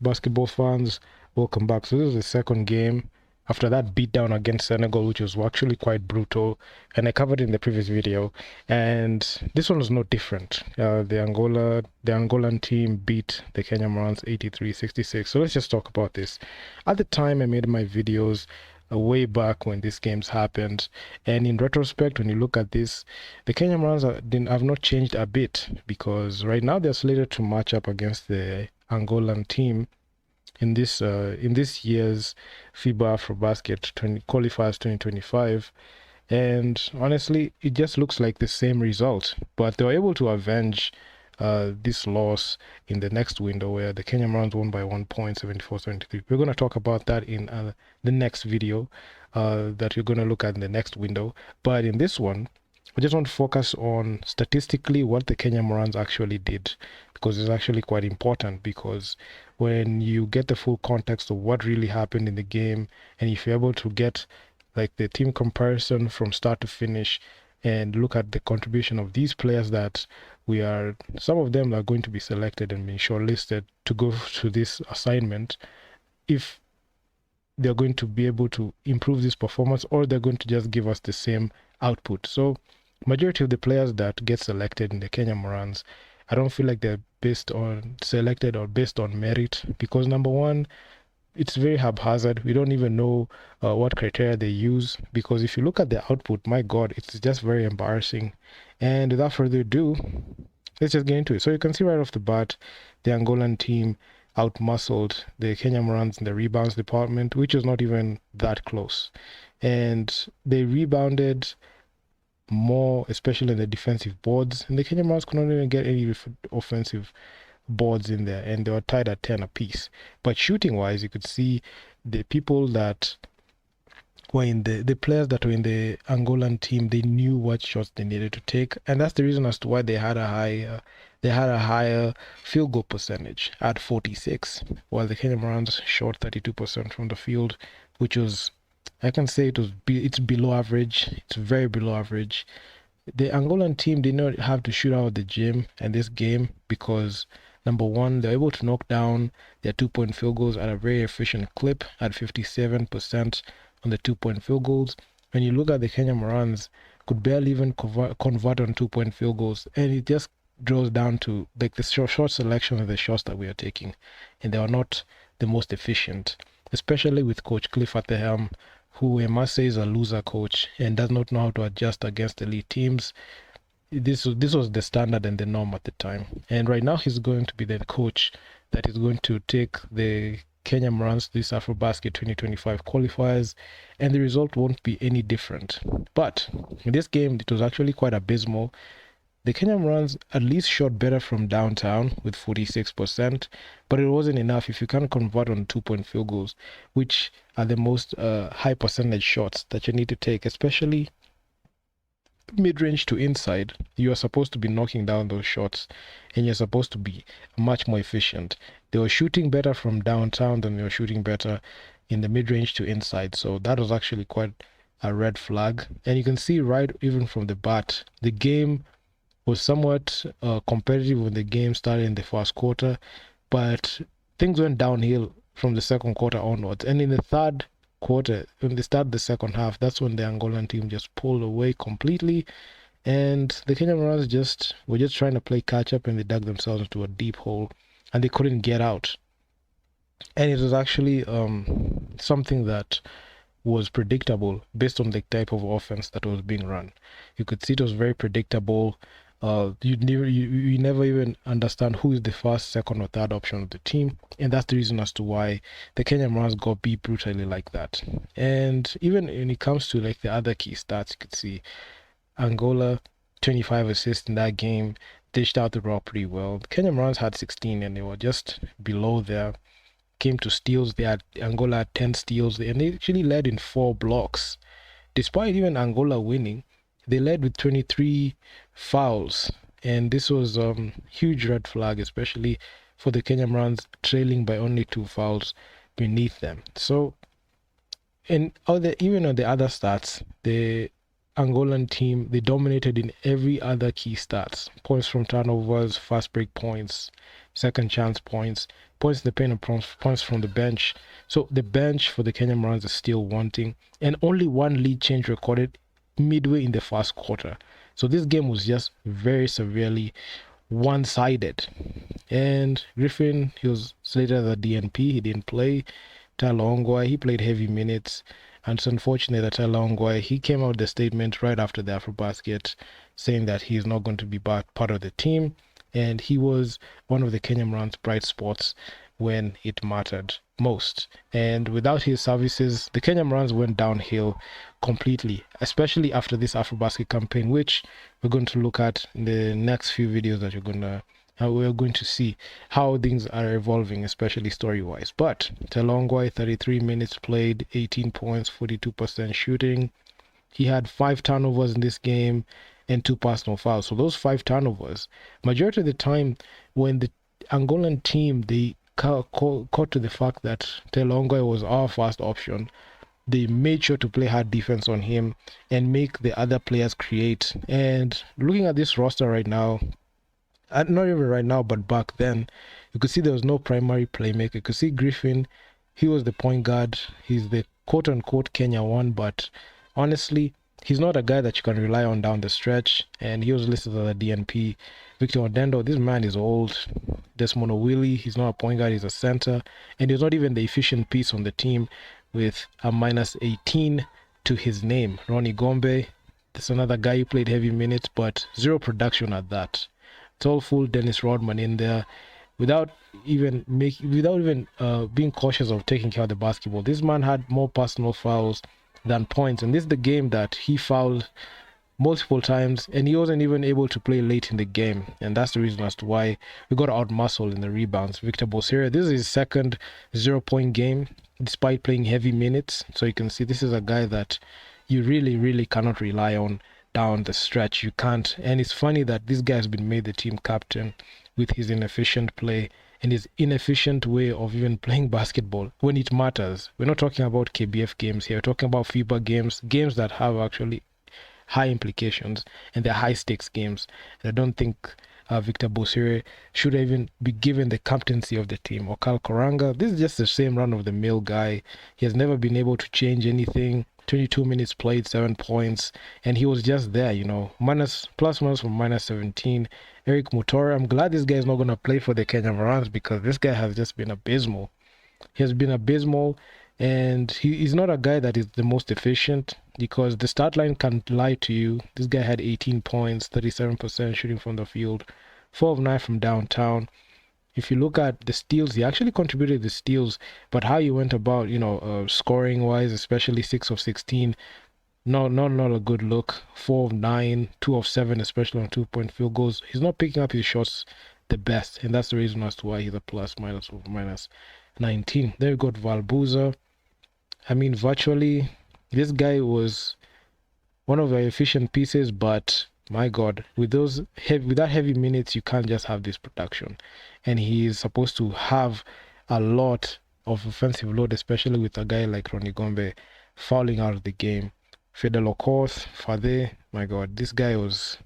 basketball fans, welcome back. So this is the second game after that beatdown against Senegal, which was actually quite brutal, and I covered in the previous video. And this one was no different. The Angolan team beat the Kenyan Morans 83-66. So let's just talk about this. At the time, I made my videos way back when these games happened, and in retrospect, when you look at this, the Kenyan Morans have not changed a bit, because right now they're slated to match up against the Angolan team in this year's FIBA Afrobasket qualifiers 2025. And honestly, it just looks like the same result, but they were able to avenge this loss in the next window, where the Kenyan Morans won by 1 point, 74-73. We're going to talk about that in the next video that you're going to look at in the next window. But in this one, I just want to focus on statistically what the Kenyan Morans actually did, because it's actually quite important, because when you get the full context of what really happened in the game, and if you're able to get like the team comparison from start to finish and look at the contribution of these players that some of them are going to be selected and being shortlisted to go to this assignment, if they're going to be able to improve this performance, or they're going to just give us the same output. So majority of the players that get selected in the Kenya Morans, I don't feel like they're selected or based on merit, because number one, it's very haphazard. We don't even know what criteria they use, because if you look at the output, my God, it's just very embarrassing. And without further ado, let's just get into it. So you can see right off the bat, the Angolan team outmuscled the Kenya Morans in the rebounds department, which was not even that close. And they rebounded more, especially in the defensive boards, and the Kenya Morans could not even get any offensive boards in there, and they were tied at 10 apiece. But shooting wise, you could see the people that were in the players that were in the Angolan team, they knew what shots they needed to take, and that's the reason as to why they had a higher field goal percentage at 46, while the Kenya Morans shot 32% from the field, which was, I can say it's below average. It's very below average. The Angolan team did not have to shoot out of the gym in this game, because number one, they're able to knock down their 2-point field goals at a very efficient clip at 57% on the 2-point field goals. When you look at the Kenya Morans, could barely even convert on 2-point field goals, and it just draws down to like the short selection of the shots that we are taking, and they are not the most efficient, especially with Coach Cliff at the helm, who I must say is a loser coach and does not know how to adjust against elite teams. This was the standard and the norm at the time. And right now he's going to be the coach that is going to take the Kenya Morans to this Afrobasket 2025 qualifiers, and the result won't be any different. But in this game, it was actually quite abysmal. The Kenyan Morans at least shot better from downtown with 46%, but it wasn't enough if you can't convert on 2-point field goals, which are the most high percentage shots that you need to take, especially mid-range to inside. You are supposed to be knocking down those shots, and you're supposed to be much more efficient. They were shooting better from downtown than they were shooting better in the mid-range to inside, so that was actually quite a red flag. And you can see right even from the bat, the game was somewhat competitive when the game started in the first quarter, but things went downhill from the second quarter onwards. And in the third quarter, when they started the second half, that's when the Angolan team just pulled away completely, and the Kenyan Morans were just trying to play catch up, and they dug themselves into a deep hole, and they couldn't get out. And it was actually something that was predictable based on the type of offense that was being run. You could see it was very predictable. You never even understand who is the first, second, or third option of the team, and that's the reason as to why the Kenyan Morans got beat brutally like that. And even when it comes to like the other key stats, you could see Angola 25 assists in that game, dished out the ball pretty well. The Kenyan Morans had 16, and they were just below there. Came to steals, Angola had 10 steals, and they actually led in 4 blocks. Despite even Angola winning, they led with 23 fouls, and this was a huge red flag, especially for the Kenyan Morans, trailing by only 2 fouls beneath them. So, and even on the other stats, the Angolan team, they dominated in every other key stats: points from turnovers, fast break points, second chance points, points in the paint, and points from the bench. So the bench for the Kenyan Morans is still wanting, and only one lead change recorded midway in the first quarter. So this game was just very severely one-sided. And Griffin, he was slated as a DNP. He didn't play. Tyler Ongwae, he played heavy minutes. And it's unfortunate that Tyler Ongwae, he came out with a statement right after the Afrobasket saying that he is not going to be part of the team. And he was one of the Kenyan Morans' bright spots when it mattered most. And without his services, the Kenyan Morans went downhill completely, especially after this Afrobasket campaign, which we're going to look at in the next few videos that we're going to see how things are evolving, especially story-wise. But Telongwai, 33 minutes played, 18 points, 42% shooting. He had 5 turnovers in this game and 2 personal fouls. So those 5 turnovers, majority of the time when the Angolan team, they caught to the fact that Telongwai was our first option, they made sure to play hard defense on him and make the other players create. And looking at this roster right now, not even right now, but back then, you could see there was no primary playmaker. You could see Griffin, he was the point guard. He's the quote-unquote Kenya one, but honestly, he's not a guy that you can rely on down the stretch. And he was listed as a DNP. Victor Odendo, this man is old. Desmond Willie, he's not a point guard, he's a center. And he's not even the efficient piece on the team with a minus 18 to his name. Ronnie Gombe, that's another guy who played heavy minutes, but zero production at that. It's all full Dennis Rodman in there without even being cautious of taking care of the basketball. This man had more personal fouls than points, and this is the game that he fouled multiple times, and he wasn't even able to play late in the game, and that's the reason as to why we got out-muscled in the rebounds. Victor Bosira, this is his second 0-point game despite playing heavy minutes, so you can see this is a guy that you really cannot rely on down the stretch. You can't. And it's funny that this guy has been made the team captain with his inefficient play and his inefficient way of even playing basketball when it matters. We're not talking about KBF games here. We're talking about FIBA games that have actually high implications, and they're high stakes games. And I don't think Victor Bosire should even be given the captaincy of the team. Or Kal Koranga, this is just the same run-of-the-mill guy. He has never been able to change anything. 22 minutes played, 7 points, and he was just there, plus minus from minus 17. Eric Mutora, I'm glad this guy is not going to play for the Kenyan Morans because this guy has just been abysmal. He has been abysmal, and he's not a guy that is the most efficient because the start line can lie to you. This guy had 18 points, 37% shooting from the field, 4 of 9 from downtown. If you look at the steals, he actually contributed the steals, but how he went about, scoring wise, especially 6 of 16, not a good look. 4 of 9, 2 of 7, especially on 2-point field goals. He's not picking up his shots the best, and that's the reason as to why he's a plus minus over minus 19. Then we got Valbuza. I mean, virtually, this guy was one of the efficient pieces, but my God, with that heavy minutes, you can't just have this production. And he is supposed to have a lot of offensive load, especially with a guy like Ronnie Gombe fouling out of the game. Fidel Okoth, Fade, my God, this guy he's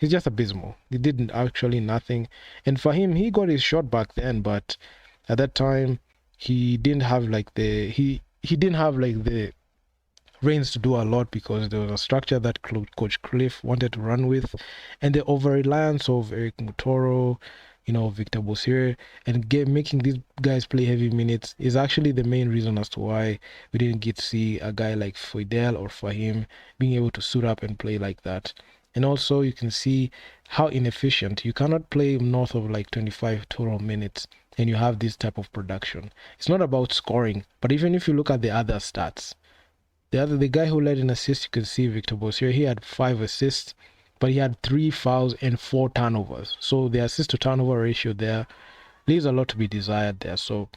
just abysmal. He did actually nothing. And for him, he got his shot back then, but at that time, he didn't have he didn't have the reins to do a lot because there was a structure that Coach Cliff wanted to run with, and the over-reliance of Eric Mutoro, Victor Bosire, and making these guys play heavy minutes is actually the main reason as to why we didn't get to see a guy like Fidel or Fahim being able to suit up and play like that. And also you can see how inefficient. You cannot play north of 25 total minutes and you have this type of production. It's not about scoring, but even if you look at the other stats, the guy who led in assists, you can see Victor Bosire, he had 5 assists, but he had 3 fouls and 4 turnovers. So the assist to turnover ratio there leaves a lot to be desired there. So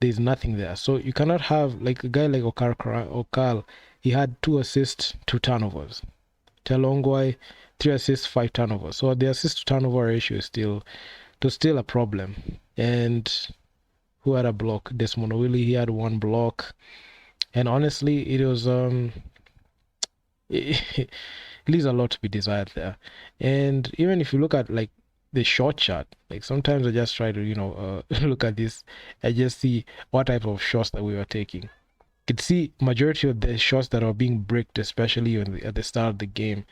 there's nothing there. So you cannot have a guy like Okal, he had 2 assists, 2 turnovers. Telongwai, 3 assists, 5 turnovers. So the assist to turnover ratio is still a problem. And who had a block? Desmond Willie, he had 1 block. And honestly, it was leaves a lot to be desired there. And even if you look at like the short shot, like sometimes I just try to look at this, I just see what type of shots that we were taking. You could see majority of the shots that are being bricked, especially at the start of the game,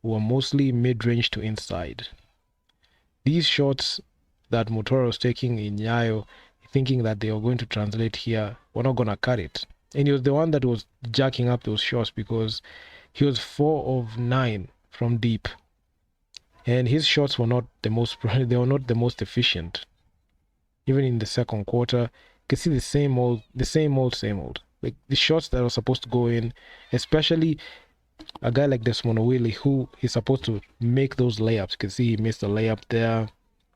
were mostly mid-range to inside. These shots that Motoro was taking in Nyayo, thinking that they were going to translate here, were not going to cut it. And he was the one that was jacking up those shots because he was 4 of 9 from deep. And his shots were not the most they were not the most efficient. Even in the second quarter, you can see the same old. Like the shots that were supposed to go in, especially a guy like Desmond Willie, who is supposed to make those layups. You can see he missed a layup there.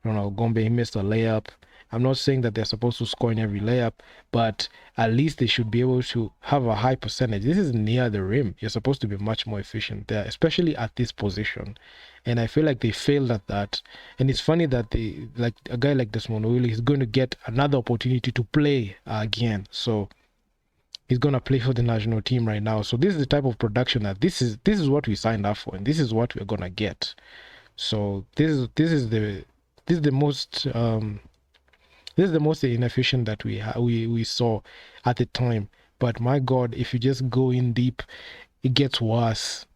Ronald Gombe, he missed a layup. I'm not saying that they're supposed to score in every layup, but at least they should be able to have a high percentage. This is near the rim. You're supposed to be much more efficient there, especially at this position. And I feel like they failed at that. And it's funny that they, like a guy like Desmond Willie, is going to get another opportunity to play again. So he's going to play for the national team right now. So this is the type of production that this is what we signed up for, and this is what we're going to get. So this is the most inefficient that we saw at the time. But my God, if you just go in deep, it gets worse.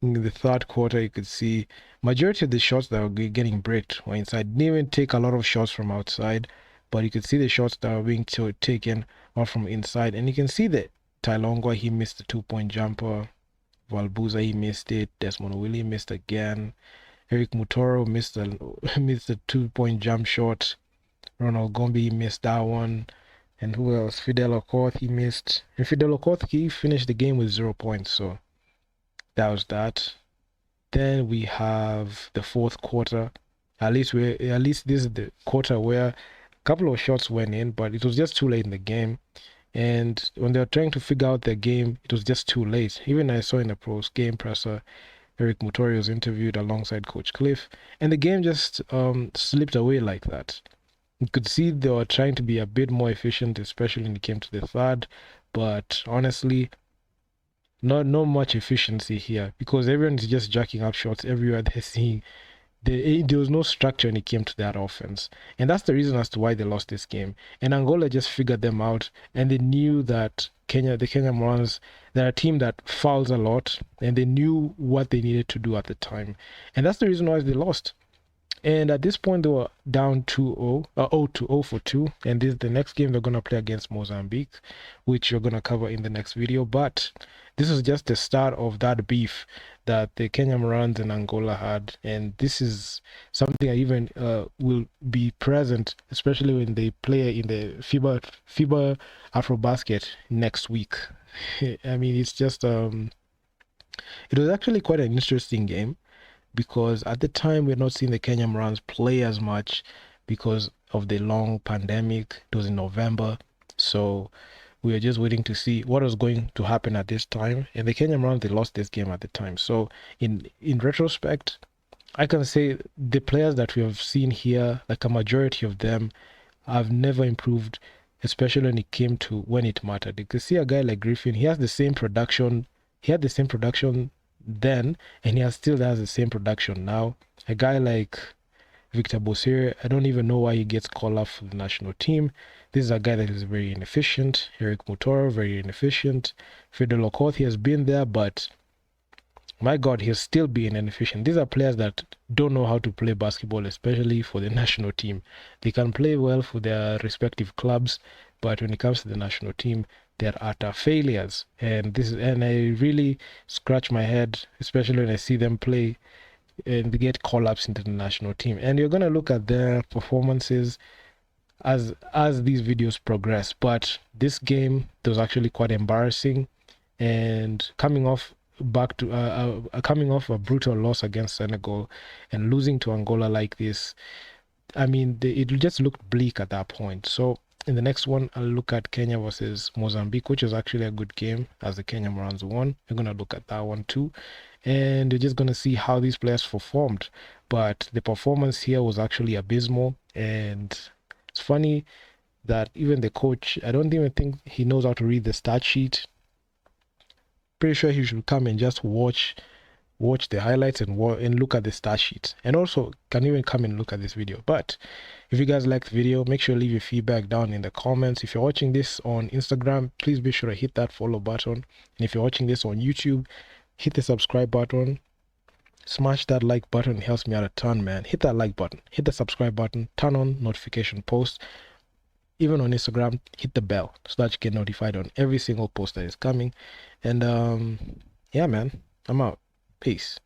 In the third quarter, you could see majority of the shots that were getting bricked were inside. Didn't even take a lot of shots from outside, but you could see the shots that were being taken are from inside. And you can see that Tailongwa, he missed the 2-point jumper. Valbuza, he missed it. Desmond Willie missed again. Eric Mutoro missed the 2-point jump shot. Ronald Gombe missed that one. And who else? Fidel Okoth, he missed. And Fidel Okoth, he finished the game with 0 points. So that was that. Then we have the fourth quarter. At least this is the quarter where a couple of shots went in, but it was just too late in the game. And when they were trying to figure out their game, it was just too late. Even I saw in the post-game presser, Eric Mutori was interviewed alongside Coach Cliff, and the game just slipped away like that. You could see they were trying to be a bit more efficient, especially when it came to the third, but honestly, not much efficiency here because everyone is just jacking up shots everywhere they're seeing. There was no structure when it came to that offense, and that's the reason as to why they lost this game. And Angola just figured them out, and they knew that the Kenyan Morans, they're a team that fouls a lot, and they knew what they needed to do at the time, and that's the reason why they lost. And at this point, they were down 2-0, 0 for 2. And this is the next game they're going to play against Mozambique, which you're going to cover in the next video. But this is just the start of that beef that the Kenyan Morans and Angola had. And this is something that even will be present, especially when they play in the FIBA Afrobasket next week. I mean, it's just, it was actually quite an interesting game, because at the time we're not seeing the Kenyan Morans play as much because of the long pandemic. It was in November, so we were just waiting to see what was going to happen at this time. And the Kenyan Morans, they lost this game at the time. So in retrospect, I can say the players that we have seen here, like a majority of them, have never improved, especially when it came to when it mattered. You can see a guy like Griffin, he has the same production. He had the same production then, and he still has the same production now. A guy like Victor Bosir, I don't even know why he gets called up for the national team. This is a guy that is very inefficient. Eric Mutoro, very inefficient. Fidel Okoth, he has been there, but my God, he's still being inefficient. These are players that don't know how to play basketball, especially for the national team. They can play well for their respective clubs, but when it comes to the national team, they're utter failures. And I really scratch my head, especially when I see them play and they get call-ups into the national team. And you're going to look at their performances as these videos progress. But this game, it was actually quite embarrassing. And coming off a brutal loss against Senegal and losing to Angola like this, I mean, it just looked bleak at that point. So in the next one, I'll look at Kenya versus Mozambique, which was actually a good game as the Kenya Morans won. We're going to look at that one too. And you're just going to see how these players performed. But the performance here was actually abysmal. And it's funny that even the coach, I don't even think he knows how to read the stat sheet. Pretty sure he should come and just watch watch the highlights and look at the stat sheets, and also can even come and look at this video. But if you guys like the video, make sure to leave your feedback down in the comments. If you're watching this on Instagram, please be sure to hit that follow button, and if you're watching this on YouTube, hit the subscribe button, smash that like button. It helps me out a ton, man. Hit that like button, hit the subscribe button, turn on notification posts. Even on Instagram, hit the bell so that you get notified on every single post that is coming. And yeah, man, I'm out. Peace.